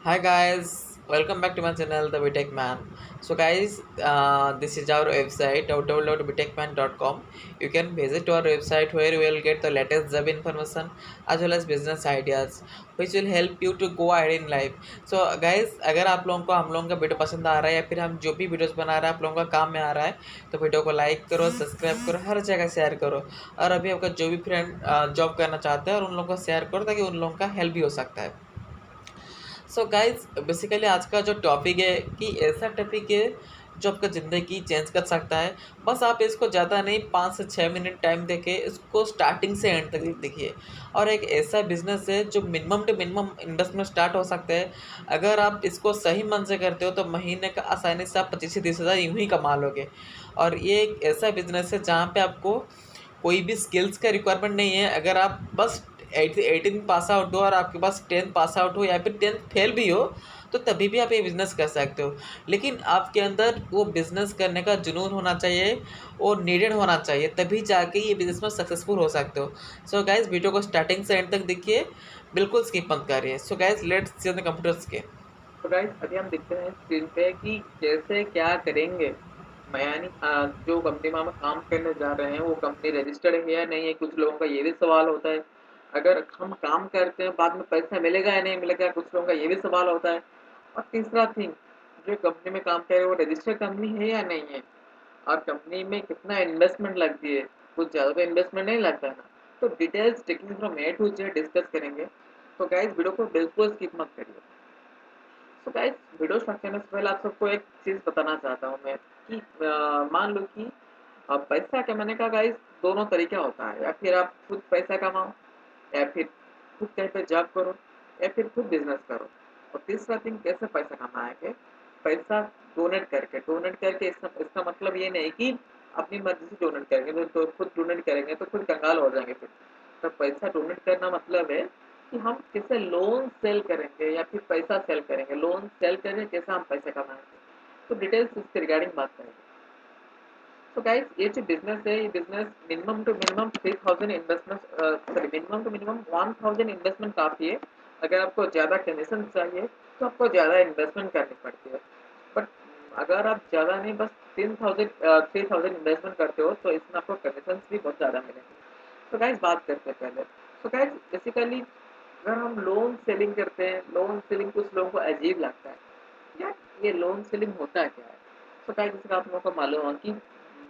Hi guys, welcome back to my channel, The BTech Man. So guys, this is our website www.btechman.com. You can visit our website where you will get the latest job information as well as business ideas, which will help you to go ahead in life. So guys, अगर आप लोगों को हम लोगों का video पसंद आ रहा है या फिर हम जो भी वीडियोस बना रहे हैं आप लोगों का काम में आ रहा है तो वीडियो को लाइक करो, सब्सक्राइब करो, हर जगह शेयर करो। और अभी आपका जो भी फ्रेंड जॉब करना चाहते हैं और उन लोगों को शेयर करो ताकि उन लोगों का हेल्प भी हो सकता है। सो गाइज बेसिकली आज का जो टॉपिक है कि ऐसा टॉपिक है जो आपका ज़िंदगी चेंज कर सकता है। बस आप इसको ज़्यादा नहीं 5 से 6 मिनट टाइम देके इसको स्टार्टिंग से एंड तक देखिए। और एक ऐसा बिजनेस है जो minimum to minimum investment start हो सकता है। अगर आप इसको सही मन से करते हो तो महीने का आसानी से आप 25 से 30 हज़ार यूँ ही कमा लोगे। और ये एक ऐसा बिजनेस है जहाँ पे आपको कोई भी स्किल्स का रिक्वायरमेंट नहीं है। अगर आप बस 18 पास आउट हो और आपके पास 10th पास आउट हो या फिर 10th फेल भी हो तो तभी भी आप ये बिज़नेस कर सकते हो। लेकिन आपके अंदर वो बिज़नेस करने का जुनून होना चाहिए और नीडेड होना चाहिए, तभी जाके ये बिज़नेस में सक्सेसफुल हो सकते हो। सो गाइस वीडियो को स्टार्टिंग से एंड तक देखिए, बिल्कुल स्किप मत करिए। So guys let's see the computer screen. तो गाइस अभी हम देखते हैं स्क्रीन पे कि कैसे क्या करेंगे। मैं यानी जो कंपनी में हम काम करने जा रहे हैं वो कंपनी रजिस्टर्ड है या नहीं है, कुछ लोगों का ये भी सवाल होता है। अगर हम काम करते हैं बाद में पैसा मिलेगा या नहीं मिलेगा, कुछ लोगों का ये भी सवाल होता है। और तीसरा थिंग, जो कंपनी में काम कर रहे हैं वो रजिस्टर्ड कंपनी है या नहीं है, और कंपनी में कितना इन्वेस्टमेंट लगती है, कुछ ज़्यादा तो इन्वेस्टमेंट नहीं लगता है ना। तो details taking from A to Z discuss करेंगे। तो गाइस वीडियो को बिल्कुल स्किप मत करिए। तो गाइस वीडियो स्टार्ट करने से पहले आप सबको एक चीज़ बताना चाहता हूँ मैं कि मान लो कि पैसा कमाने का गाइस दोनों तरीका होता है। या फिर आप खुद पैसा कमाओ, या फिर खुद कहीं पे जॉब करो, या फिर खुद बिजनेस करो। और तीसरा थिंग, कैसे पैसा कमाएंगे? पैसा डोनेट करके इसका मतलब ये नहीं कि अपनी मर्जी से डोनेट करेंगे तो खुद डोनेट करेंगे तो खुद कंगाल हो जाएंगे फिर। तो पैसा डोनेट करना मतलब है कि हम कैसे लोन सेल करेंगे या फिर पैसा सेल करेंगे, लोन सेल करके कैसे हम पैसे कमाएंगे। तो डिटेल्स इसके रिगार्डिंग बात करेंगे। तो गाइस ये जो बिजनेस है, ये business minimum to minimum 3000 investment, sorry minimum to minimum 1000 investment काफ़ी है। अगर आपको ज़्यादा कमीशन चाहिए तो आपको ज़्यादा इन्वेस्टमेंट करनी पड़ती है। बट अगर आप ज़्यादा नहीं, बस 3000 इन्वेस्टमेंट करते हो तो इसमें आपको कमीशन भी बहुत ज़्यादा मिलेंगे। तो गाइस बात करते हैं पहले। तो गाइस बेसिकली अगर हम लोन सेलिंग करते हैं, लोन सेलिंग कुछ लोगों को अजीब लगता है। यार ये लोन सेलिंग होता क्या है? तो गाइस जैसे आप लोगों को मालूम है कि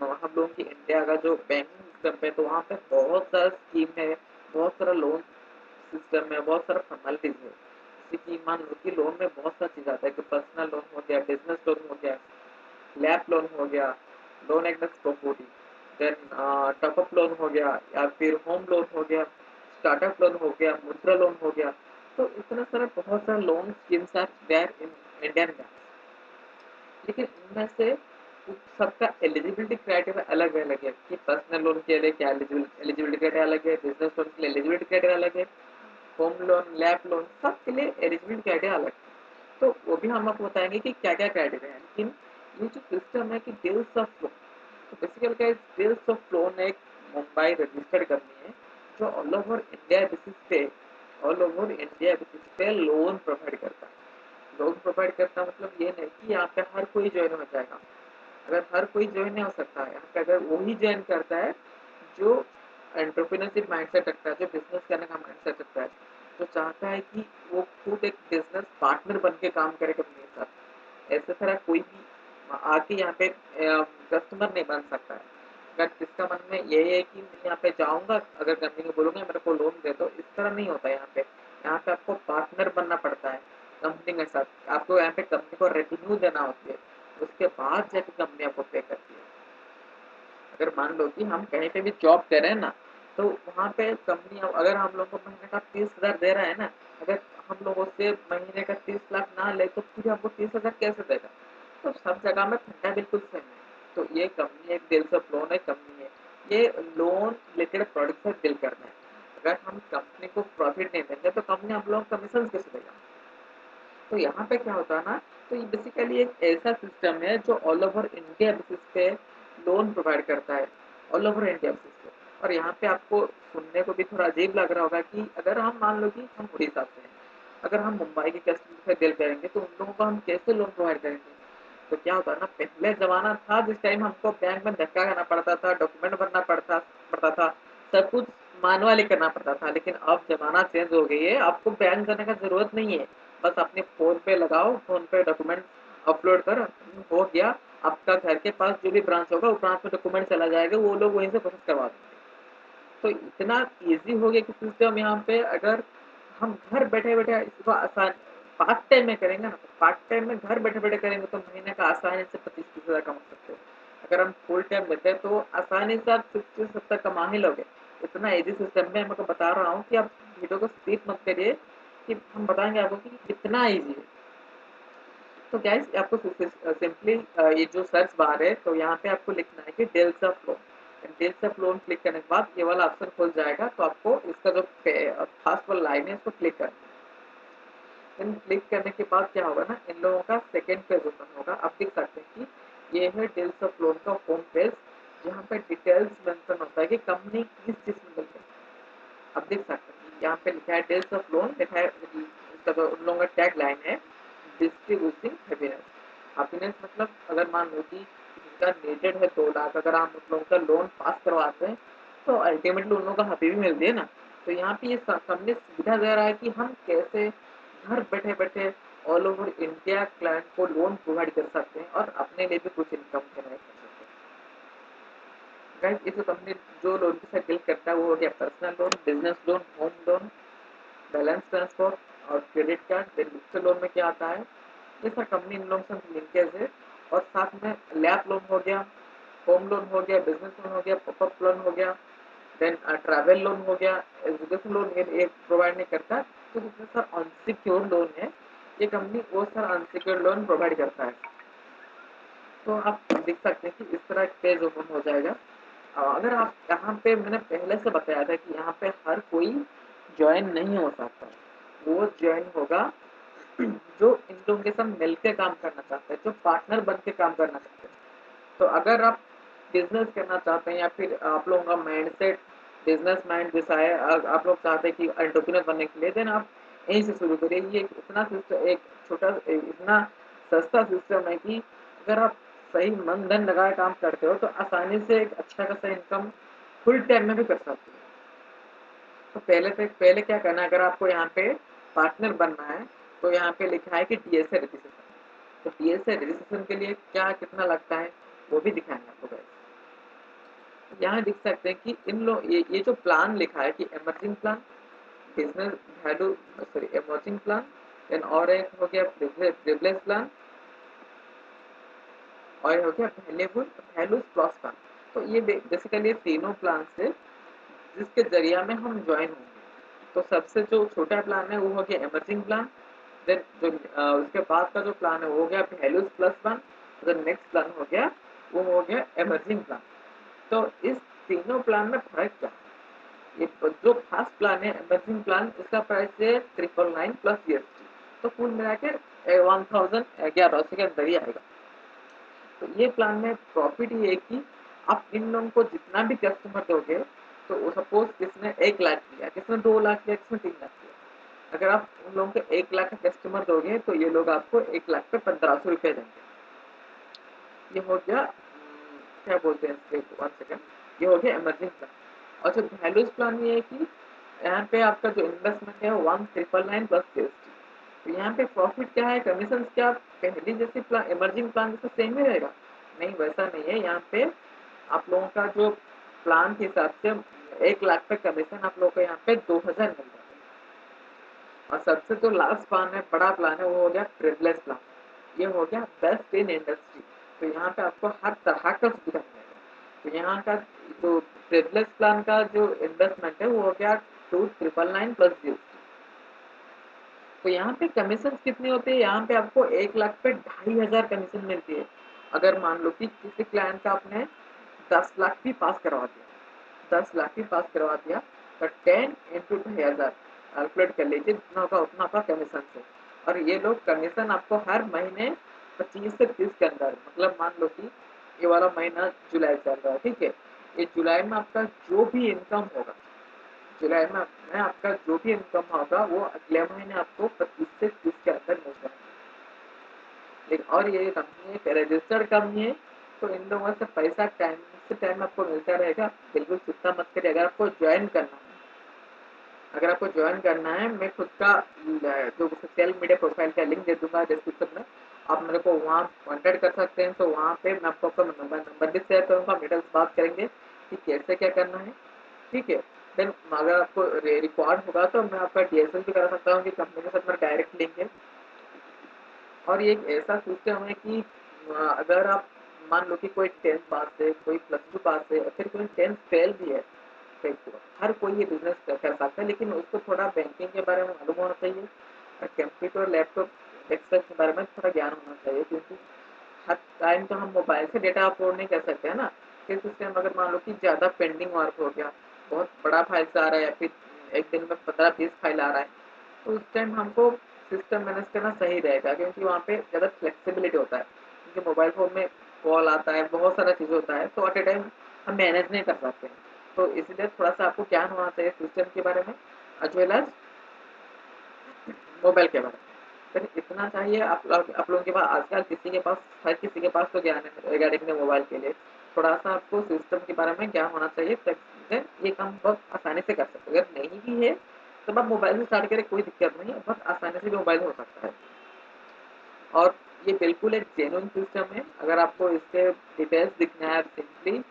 हम लोगों की इंडिया का जो बैंकिंग सिस्टम है तो वहाँ पे बहुत सारा स्कीम है, बहुत सारा लोन सिस्टम है, बहुत सारा फॉर्मेलिटीज है। जैसे कि मान लो कि लोन में बहुत सारी चीज़ आता है कि पर्सनल लोन हो गया, बिजनेस लोन हो गया, लैप लोन हो गया, loan against property, then top up loan हो गया, या फिर होम लोन हो गया, स्टार्टअप लोन हो गया, मुद्रा लोन हो गया। तो इतना सारा बहुत सारा loan schemes are there in Indian bank. लेकिन इनमें से सबका एलिजिबिलिटी क्राइटेरिया अलग अलग है कि पर्सनल लोन के लिए क्या एलिजिबिलिटी क्राइटेरिया अलग है, बिजनेस लोन के लिए एलिजिबिलिटी क्राइटेरिया अलग है, होम लोन, लैप लोन, सब के लिए एलिजिबिलिटी क्राइटेरिया अलग है। तो वो भी हम आपको बताएंगे कि क्या क्या क्राइटेरिया है। लेकिन ये जो सिस्टम है कि डील्स ऑफ लोन, तो बेसिकली क्या डील्स ऑफ लोन एक मुंबई रजिस्टर्ड कंपनी है जो ऑल ओवर इंडिया बेसिस पे लोन प्रोवाइड करता है। लोन प्रोवाइड करता मतलब ये नहीं कि यहाँ पे हर कोई ज्वाइन हो जाएगा। अगर हर कोई ज्वाइन नहीं हो सकता है यहाँ पे, अगर वही ज्वाइन करता है जो एंटरप्रेन्योरशिप माइंडसेट रखता है, जो बिजनेस करने का माइंडसेट रखता है, जो चाहता है कि वो खुद एक बिजनेस पार्टनर बन के काम करे कंपनी के साथ। ऐसे तरह कोई भी आके यहाँ पे कस्टमर नहीं बन सकता है। अगर किसका मन में ये है कि मैं यहाँ पे जाऊँगा, अगर कंपनी को बोलूँगा मेरे को लोन दे दो, इस तरह नहीं होता है यहाँ पे। यहाँ पे आपको पार्टनर बनना पड़ता है कंपनी के साथ। आपको यहाँ पे कंपनी को रेवेन्यू देना होती है, उसके बाद जाके कंपनी आपको पे करती है। अगर मान लो कि हम कहीं पे भी जॉब कर रहे हैं ना, तो वहाँ पे कंपनी अगर हम लोग को महीने का 30,000 दे रहा है ना, अगर हम लोगों से महीने का 30 लाख ना ले तो फिर हमको 30,000 कैसे देगा? तो सब जगह में फंडा बिल्कुल सेम है। तो ये कंपनी एक डील्स ऑफ लोन है, कंपनी है ये लोन रिलेटेड प्रोडक्ट से डील करना है। अगर हम कंपनी को प्रॉफिट नहीं देंगे तो कंपनी हम लोग कमीशन कैसे देगा? तो यहाँ पे क्या होता है ना, तो ये बेसिकली एक ऐसा सिस्टम है जो ऑल ओवर इंडिया बेसिस पे लोन प्रोवाइड करता है, ऑल ओवर इंडिया बेसिस पे। और यहाँ पे आपको सुनने को भी थोड़ा अजीब लग रहा होगा कि अगर हम मान लो कि हम उड़ीसा से हैं, अगर हम मुंबई के कस्टमर से डील करेंगे तो उन लोगों को हम कैसे लोन प्रोवाइड करेंगे? तो क्या होता है ना, पहले ज़माना था जिस टाइम हमको बैंक में धक्का खाना पड़ता था, डॉक्यूमेंट भरना पड़ता पड़ता था, सब कुछ मैनुअली करना पड़ता था। लेकिन अब ज़माना चेंज हो गई है, आपको बैंक जाने का ज़रूरत नहीं है। बस अपने फ़ोन पे लगाओ, फ़ोन पे डॉक्यूमेंट अपलोड करो, हो गया। आपका घर के पास जो भी ब्रांच होगा, वो ब्रांच में डॉक्यूमेंट चला जाएगा, वो लोग वहीं से प्रोसेस करवा देंगे। तो इतना ईज़ी हो गया कि सिस्टम यहाँ पे, अगर हम घर बैठे-बैठे इसको आसान पार्ट टाइम में करेंगे ना, तो पार्ट टाइम में घर बैठे-बैठे करेंगे तो महीने का आसानी से 25-30 हज़ार कमा सकते हो। अगर हम फुल टाइम लेते हैं तो आसानी से आप 60-70 कमा ही लोगे। इतना ईज़ी सिस्टम है, मैं आपको बता रहा हूँ कि आप वीडियो को स्किप मत करिए, कि हम बताएँगे आपको कि कितना ईज़ी है। तो गाइस आपको सिंपली ये जो सर्च बार है, तो यहाँ पे आपको लिखना है कि deals of loan. Deals of loan click करने के बाद ये वाला ऑप्शन खुल जाएगा, तो आपको इसका जो फर्स्ट वाला लाइन है, इसको क्लिक करना है। देन क्लिक करने के बाद क्या होगा ना, इन लोगों का सेकंड पेज ओपन होगा। आप देख सकते हैं कि ये है डील्स ऑफ लोन का होम पेज, जहाँ पे डिटेल्स मेंशन होता है कि कंपनी किस चीज़ में डील करती है। आप देख सकते हैं कि यहाँ पे लिखा है डील्स ऑफ लोन, लिखा है इसका जो उन लोगों का टैग लाइन है, डिस्ट्रीब्यूटिंग हैप्पीनेस। हैप्पीनेस मतलब अगर मान लो कि जिनका नेटेड है 2 लाख, अगर हम उन लोगों का लोन पास करवाते हैं, तो अल्टीमेटली उन लोगों को हैप्पी भी मिलती है ना। तो यहाँ पे ये कंपनी सुविधा दे रहा है कि हम कैसे घर बैठे-बैठे ऑल ओवर इंडिया क्लाइंट को लोन प्रोवाइड कर सकते हैं और अपने लिए भी कुछ इनकम जनरेट कर सकते हैं। गाइस ये जो कंपनी जो लोन के साथ डील करता है वो हो गया personal loan, business loan, home loan, balance transfer और क्रेडिट कार्ड। फिर दूसरे लोन में क्या आता है, ये सब कंपनी इन लोगों से लिंकेज है। और साथ में लैप लोन हो गया, होम लोन हो गया, बिजनेस लोन हो गया, पॉपअप लोन हो गया, देन ट्रैवल लोन हो गया। एजुकेशन लोन ये प्रोवाइड नहीं करता। तो जितने सर अनसिक्योर्ड लोन है, ये कंपनी वो सर अनसिक्योर्ड लोन प्रोवाइड करता है। तो आप देख सकते हैं कि इस तरह एक पेज ओपन हो जाएगा। अगर आप यहाँ पे, मैंने पहले से बताया था कि यहाँ पे हर कोई ज्वाइन नहीं हो सकता। वो ज्वाइन होगा जो इन लोगों के साथ मिलकर काम करना चाहते हैं, जो पार्टनर बन के काम करना चाहते हैं। तो अगर आप बिजनेस करना चाहते हैं या फिर आप लोगों का माइंडसेट बिजनेस माइंड जैसा है, आप लोग चाहते हैं कि एंटरप्रेन्योर बनने के लिए, देन आप यहीं से शुरू करिए। ये इतना सिस्टम, एक छोटा इतना सस्ता सिस्टम है कि अगर आप सही मन धन लगाए काम करते हो तो आसानी से एक अच्छा खासा इनकम फुल टाइम में भी कर सकते हो। तो पहले क्या करना है, अगर आपको यहाँ पे पार्टनर बनना है, तो यहाँ पे लिखा है कि डीएसए रजिस्ट्रेशन। तो डीएसए रजिस्ट्रेशन के लिए क्या कितना लगता है, वो भी दिखाएंगे आपको गाइस। यहाँ देख सकते हैं कि इन लोग ये जो प्लान लिखा है कि emerging plan, business value, sorry emerging plan, then और एक हो गया प्रिविलेज प्लान, और हो गया वैल्यूज प्लस प्लान। तो ये बेसिकली तीनों प्लान से जिसके जरिया में हम ज्वाइन होंगे। तो सबसे जो छोटा प्लान है वो हो गया इमर्जिंग प्लान। देन जो उसके बाद का जो प्लान है वो हो गया वैल्यूज प्लस प्लान। जो नेक्स्ट प्लान हो गया वो हो गया इमर्जिंग प्लान। तो इस तीनों प्लान में फर्क क्या है? ये जो फर्स्ट प्लान है इमर्जिंग प्लान, इसका प्राइस है 999 प्लस जीएसटी। तो कुल मिला के 1011 के अंदर ही आएगा। तो ये प्लान में प्रॉफिट ये है कि आप इन लोगों को जितना भी कस्टमर दोगे, तो वो सपोज किसने 1 लाख लिया, किसने 2 लाख लिया, किसने 3 लाख लिया, अगर आप उन लोगों को 1 लाख का कस्टमर दोगे तो ये लोग आपको 1 लाख पे 1500 रुपये देंगे। ये हो गया क्या बोलते हैं इसके, 1 सेकेंड, ये हो गया इमर्जिंग प्लान। और जो वैल्यूज प्लान ये है कि यहाँ पे आपका जो इन्वेस्टमेंट है वो 1999 प्लस जीएसटी। तो यहाँ पे प्रॉफिट क्या है, कमीशन क्या पहली जैसे प्लान इमर्जिंग प्लान जैसे सेम ही रहेगा? नहीं, वैसा नहीं है। यहाँ पे आप लोगों का जो प्लान के हिसाब से 1 लाख पे कमीशन आप लोगों को यहाँ पे 2000 मिल जाता है। और सबसे जो लास्ट प्लान है, बड़ा प्लान है, वो हो गया प्रिविलेज प्लान। ये हो गया बेस्ट इन इंडस्ट्री। तो यहाँ पे आपको हर तरह का सुविधा मिलेगा। तो यहाँ का जो प्रिविलेज प्लान का जो इन्वेस्टमेंट है वो हो गया 2999 प्लस जीएसटी। तो यहाँ पे कमीशन कितनी होती है, यहाँ पे आपको 1 लाख पे 2500 कमीशन मिलती है। अगर मान लो कि किसी क्लाइंट का आपने 10 लाख भी पास करवा दिया, 10 लाख भी पास करवा दिया, तो 10 इंटू 2500 कैलकुलेट कर लीजिए, जितना होगा उतना आपका कमीशन से। और ये लोग कमीशन आपको हर महीने 25 से 30 के अंदर, मतलब मान लो कि ये वाला महीना जुलाई चल रहा है, ठीक है, ये जुलाई में आपका जो भी इनकम होगा, जुलाई में आपका जो भी इनकम होगा वो अगले महीने आपको 25 से 30 के अंदर मिल जाएगा। लेकिन और ये कंपनी एक रजिस्टर्ड कंपनी है, तो इन लोगों से पैसा टाइम से टाइम आपको मिलता रहेगा। बिल्कुल चिंता मत करिए। अगर आपको ज्वाइन करना है, मैं खुद का जो सोशल मीडिया प्रोफाइल का लिंक दे दूंगा डिस्क्रिप्शन में, आप मेरे को वहाँ कॉन्टैक्ट कर सकते हैं। तो वहाँ पे मैं आपको अपना नंबर भी शेयर करूँगा, डिटेल्स बात करेंगे कि कैसे क्या करना है। ठीक है। देन अगर आपको रिकॉर्ड होगा तो मैं आपका डीएसएल भी करा सकता हूँ कि कंपनी के साथ मेरा डायरेक्ट लिंक है। और ये एक ऐसा सिस्टम है कि अगर आप मान लो कि कोई 10th पास है, कोई +2 पास है, और फिर कोई 10th फेल भी है, तो हर कोई ये बिजनेस कर सकता है, लेकिन उसको थोड़ा बैंकिंग के बारे में मालूम होना चाहिए और कंप्यूटर लैपटॉप डेस्कटॉप के बारे में थोड़ा ज्ञान होना चाहिए, क्योंकि हर टाइम तो हम मोबाइल से डेटा अपलोड नहीं कर सकते है ना। फिर सिस्टम अगर मान लो कि ज़्यादा पेंडिंग वर्क हो गया, बहुत बड़ा फाइल आ रहा है, या फिर एक दिन में 15-20 फाइल आ रहा है, तो उस टाइम हमको सिस्टम मैनेज करना सही रहेगा, क्योंकि वहाँ पे ज़्यादा फ्लेक्सिबिलिटी होता है। क्योंकि मोबाइल फ़ोन में कॉल आता है, बहुत सारा चीज़ होता है, तो एट ए टाइम हम मैनेज नहीं कर सकते हैं। तो इसलिए थोड़ा-सा आपको ज्ञान होना चाहिए सिस्टम के बारे में, एज़ वेल एज़ मोबाइल के बारे में। सिर्फ इतना चाहिए। आप लोगों के पास आजकल किसी के पास, हर किसी के पास तो ज्ञान है रिगार्डिंग द मोबाइल के लिए। थोड़ा-सा आपको सिस्टम के बारे में ज्ञान होना चाहिए, ताकि ये काम बहुत आसानी से कर सकते हो। अगर नहीं भी है, तो आप मोबाइल से स्टार्ट करें, कोई दिक्कत नहीं है, बहुत आसानी से भी मोबाइल हो सकता है। और ये बिल्कुल एक जेन्युइन सिस्टम है। अगर आपको इसके डिटेल्स दिखना है, सिंपली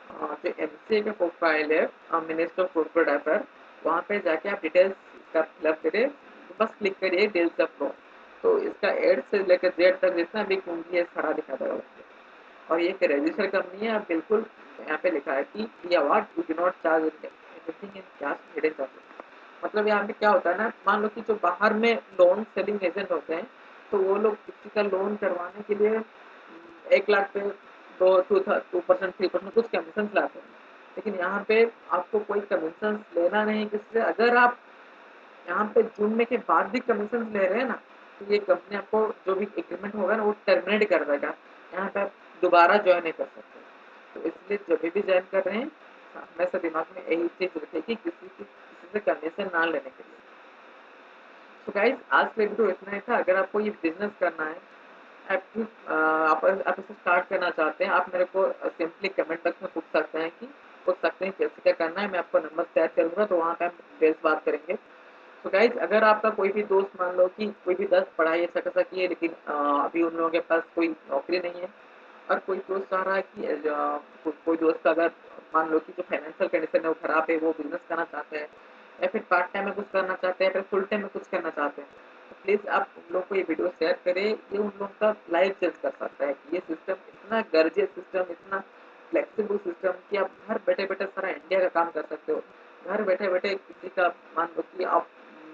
जो एमसीए का प्रोफाइल है मिनिस्टर ऑफ कॉर्पोरेट अफेयर, वहाँ पे जाके आप डिटेल्स इसका फिलअप करिए, बस क्लिक करिए डिटेल्स अपलोड। तो इसका एड से लेकर जेड तक जितना भी कुंजी है सारा दिखा देगा उसको। और ये एक रजिस्टर्ड कंपनी है। आप बिल्कुल यहाँ पे लिखा है कि we award we do not charge anything in cash hidden charges. मतलब यहाँ पे क्या होता है ना, मान लो कि जो बाहर में लोन सेलिंग एजेंट होते हैं, तो वो लोग किसी का लोन करवाने के लिए 1 लाख पे 2% 3% कुछ कमीशन लाते हैं। लेकिन यहाँ पे आपको कोई कमीशन लेना नहीं किससे। अगर आप यहाँ पे जुड़ने के बाद भी कमीशन ले रहे हैं ना, तो ये कंपनी आपको जो भी एग्रीमेंट होगा ना वो टर्मिनेट कर देगा। यहाँ पे आप दोबारा ज्वाइन नहीं कर सकते। तो इसलिए जब भी ज्वाइन कर रहे हैं, हमेशा दिमाग में यही चीज़ रखिए कि किसी से कमीशन ना लेने के लिए। तो गाइस आज के वीडियो इतना ही था। अगर आपको ये बिजनेस करना है, आप इसे स्टार्ट करना चाहते हैं, आप मेरे को सिंपली कमेंट बॉक्स में पूछ सकते हैं कैसे क्या करना है। मैं आपको नंबर शेयर करूँगा, तो वहाँ पे हम डिटेल्स बात करेंगे। तो गाइज अगर आपका कोई भी दोस्त, मान लो कि कोई भी 10 पढ़ाई अच्छा खासा की है, लेकिन अभी उन लोगों के पास कोई नौकरी नहीं है, और कोई दोस्त चाह रहा है कि कोई दोस्त अगर मान लो कि जो फाइनेंशियल कंडीशन है वो खराब है, वो बिजनेस करना चाहते हैं, या फिर पार्ट टाइम में कुछ करना चाहते हैं, फिर फुल टाइम में कुछ करना चाहते हैं, तो प्लीज़ आप उन लोगों को ये वीडियो शेयर करें। ये उन लोगों का लाइफ चेंज कर सकता है। ये सिस्टम इतना गर्जियस सिस्टम, इतना फ्लेक्सिबल सिस्टम कि आप घर बैठे बैठे सारा इंडिया का काम कर सकते हो। घर बैठे बैठे किसी का, मान लो कि आप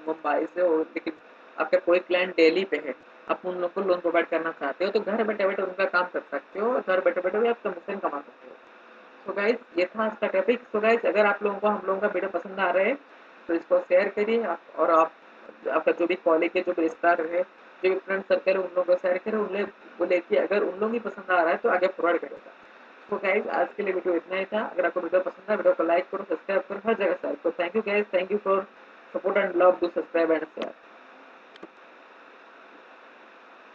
मुंबई से हो, लेकिन आपका कोई क्लाइंट दिल्ली पे है, आप उन लोग को लोन प्रोवाइड करना चाहते हो, तो घर बैठे बैठे उनका काम कर सकते हो, और घर बैठे बैठे भी आप कमीशन कमा सकते हो। सो गाइस ये था आज का टॉपिक। सो गाइस अगर आप लोगों को हम लोगों का वीडियो पसंद आ रहा है, तो इसको शेयर करिए और आप आपका जो भी कॉलेज के जो भी रिश्तेदार है, जो भी फ्रेंड सर्कल है, उन लोगों को शेयर करें। उन्हें बोले कि अगर उन लोगों को पसंद आ रहा है तो आगे फॉरवर्ड करेगा। तो गाइस आज के लिए वीडियो इतना ही था। अगर आपको वीडियो पसंद है, वीडियो को लाइक करो, सब्सक्राइब करो, हर जगह शेयर करो। Thank you guys, thank you for support and love, do subscribe and share.